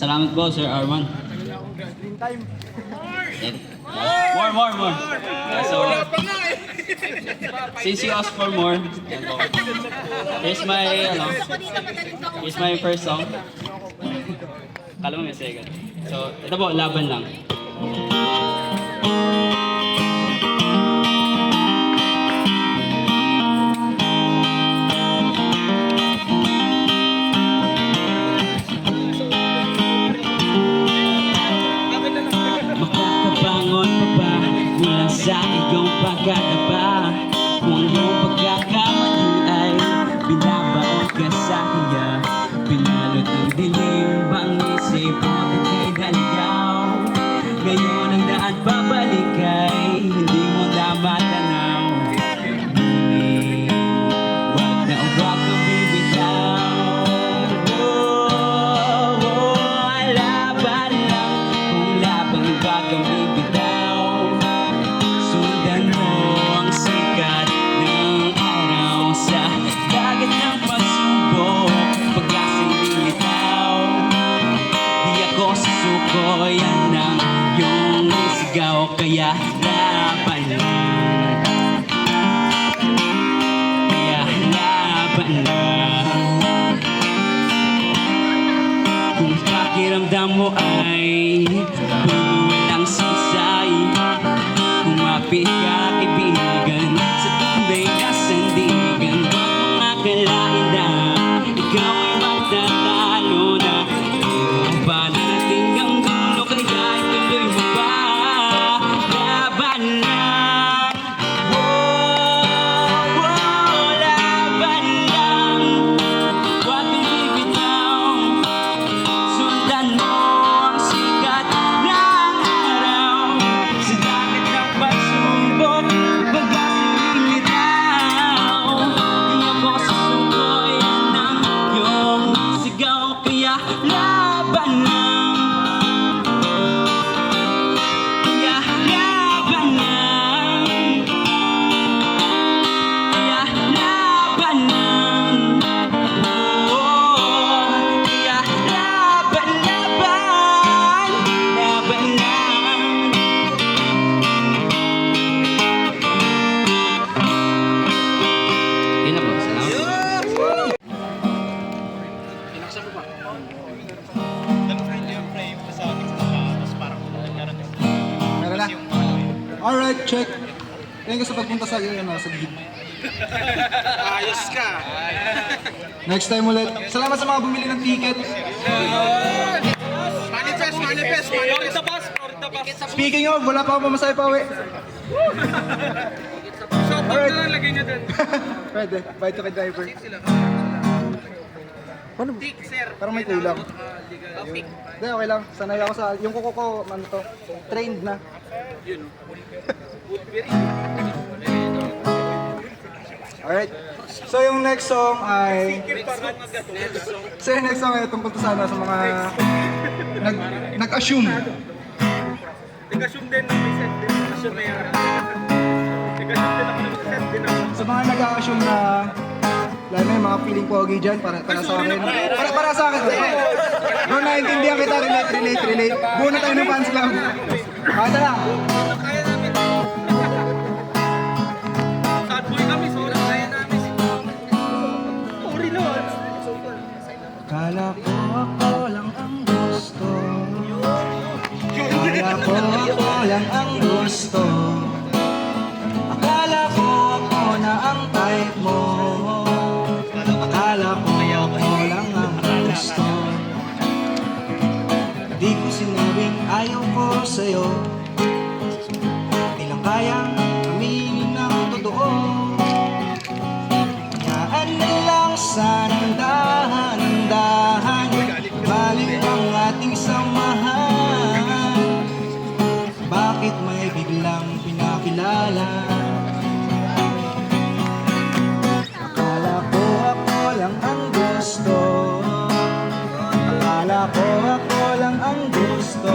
Salamat po, Sir Arman. Green time. More. So, since you asked for more, here's my first song. Kala mo may second. So, ito po, laban lang. Makakabangon pa ba mula sa iyong pagkakaba? Kung iyong pagkakamali ay binabaon ka sa kanya, pinalot ng dilim bang isip mo kay daligaw? Ngayon ang daan babalik ay hindi mo na matanaw. Ngunit wag na huwag kang bibitaw. Laban lang, kung laban wag kang bibitaw. Sundan mo ang sikat ng araw sa dagat ng pagsubok, pag-asang lilitaw. Di ako susuko, yan ang iyong sigaw, kaya laban lang. Kaya laban lang. Kung pakiramdam mo ay puno walang sisay, kumapit ka kaibigan sa tunay na sandigan. Huwag mong akalain na ikaw ay magtatalo na, mayroon pa narating ang dulo, kaya ituloy mo ba? Laban lang. Laban lang. Huwag kang bibitaw. Sundan mo ang sikat ng araw sa dagat ng pagsubok, pag-asang lilitaw. Di ako susuko, yan ang iyong sigaw, kaya laban lang. Kaya laban lang. Kaya laban lang. Kaya laban lang. Yun na po, salamat. Meron na. Alright, check. Thank you sa pagpunta sa iyo, sa gig. Ayos ka! Next time ulit. Salamat sa mga bumili ng ticket. Manifest! Speaking of, wala pa ako pamasahe pa uwi. Alright. Lagay niyo dun. Pwede, bye to kay driver. Ano? Parang may kulang. Hindi, okay lang. Sanay ako sa... Yung kuko ko, ano to, trained na. Alright. So yung next song ay... So yung next song ay tungkol to sana sa mga... Nag-assume. Nag-assume din na may set din. Assume na yan. Nag-assume din ako na may set din ako. Sa mga nag-assume na... Lalo na yung mga feeling pogi dyan, para sa akin. Para sa akin. Bro, naiintindihan kita. Relate. Buo na tayo ng fans club. Bata lang. Kaya namin. Sad boy kami, sorry. Kaya namin. Sorry naman. Kala ko ako lang ang gusto. Kala ko ako lang ang gusto. Akala ko ako na ang type mo. Akala ko ako lang ang gusto. Di ko sinabing ayaw ko sa'yo. Di lang kayang aminin ng totoo. Kayaan na lang sanang dahan-dahan, baliw ang ating samahan. Bakit may biglang pinakilala? Akala ko ako lang ang gusto. Akala ko ako lang ang gusto.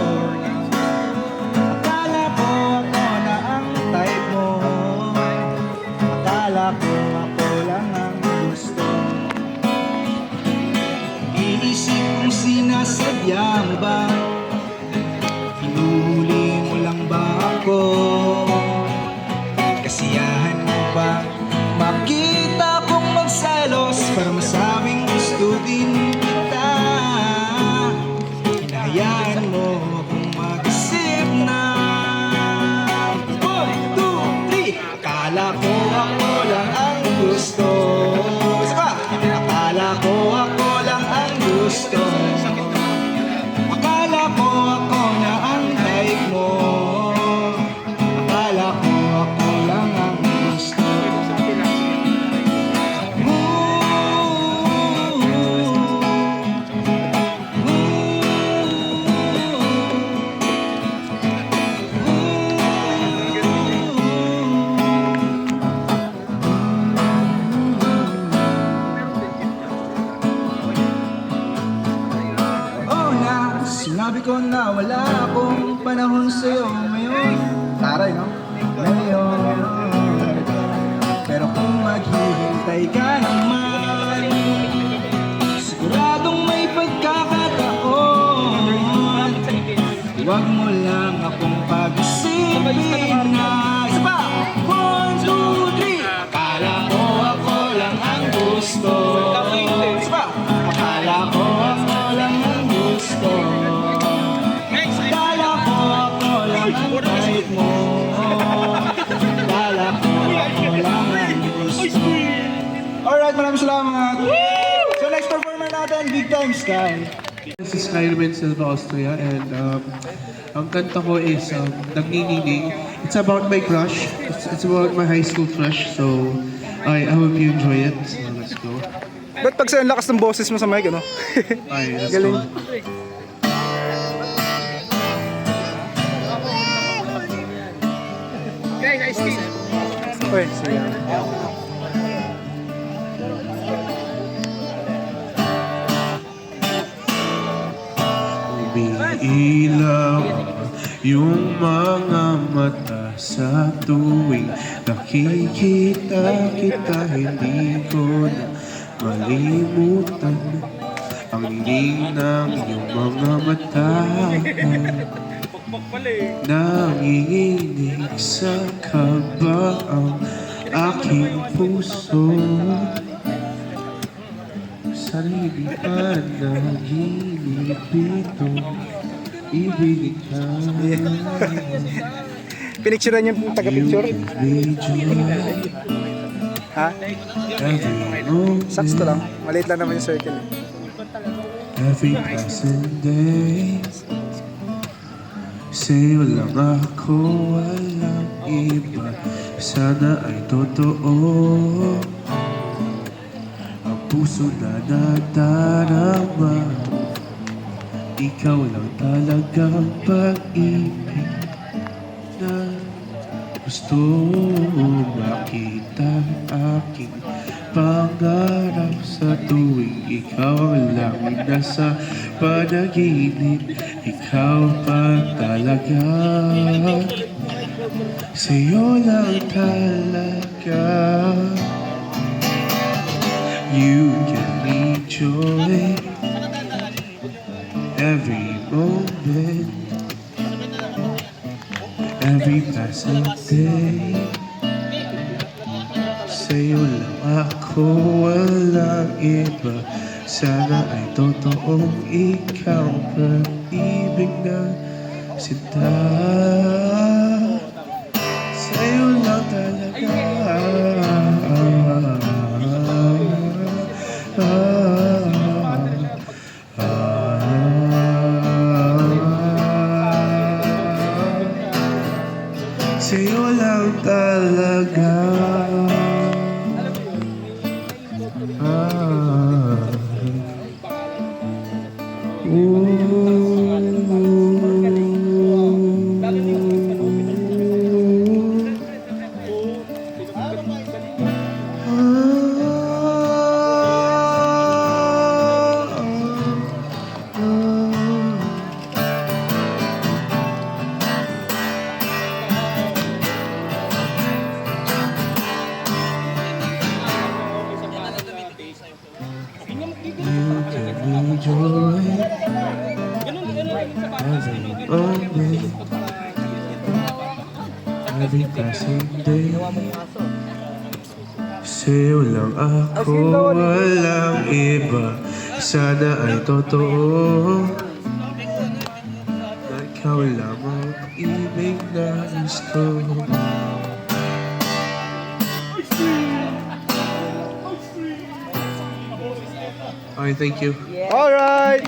Akala ko ako na ang type mo. Akala ko ako lang ang gusto. Iisip kong sinasama Sadya mo ba? Hinuli mo lang ba ako? Kasiyahan mo ba? Makita kong magselos para masabing gusto din kita. Hinahayaan mo akong mag-isip na 1, 2, 3. Akala ko ako lang ang gusto. Isa pa! Akala ko ako lang ang gusto. Akala ko ako na ang type mo. Akala ko ako lang ang gusto. Oh na, sinabi ko na wala akong panahon sa'yo ngayon. Taray, no? Ngayon. Pero kung maghihintay ka naman, siguradong may pagkakataon. Huwag mo lang akong pag-isipin na. Isa pa! 1, 2, 3. Akala ko ako lang ang gusto. Isa pa! Akala ko ako lang ang gusto. Akala ko ako lang ang type mo. Akala ko ako lang ang gusto. Alright, maraming salamat. So next performer natin, Big Time Sky. This is Skyrim Silva, Austria, and ang kanta ko is Nagninginig. It's about my crush. It's about my high school crush, so I hope you enjoy it. So let's go. Ba't pag sa'yo ang lakas ng boses mo sa mic, ano? Bye, let's Galing. go. Uy, sige. Umiilaw yung mga mata sa tuwing nakikita kita. Hindi ko na malimutan ang ning ng iyong mga mata. Nanginginig sa kaba ang aking puso. Sarili pa naginip ito. Ibigin ka. Pinicturean niyo yung taga-picture? Ha? Sakto lang. Maliit lang naman yung circle. Every passing day, sa'yo lang ako, walang iba. Sana ay totoo ang puso na nadarama. Ikaw lang talagang pag-ibig na gusto makita aking pangarap sa tuwing ikaw lang nasa panaginip. Ikaw pa talaga, sa'yo lang talaga. You can enjoy every moment, every passing day. Sa'yo lang ako, walang iba. Sana ay totoong ikaw pag-ibig na sinta. Sa'yo lang talaga. Sa'yo lang talaga. Every passing day sa'yo lang ako, walang iba. Sana ay totoo na ikaw lamang ang ibig na gusto. Okay, thank you. Alright!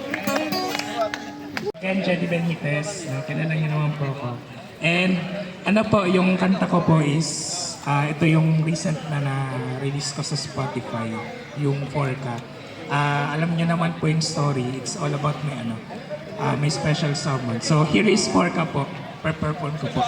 Again, Jenny Benitez, kilala niyo naman po ako. And ano po, yung kanta ko po is, ito yung recent na na-release ko sa Spotify, yung Forca. Alam niyo naman po yung story, it's all about my special someone. So here is Forca po, per-perform ko po.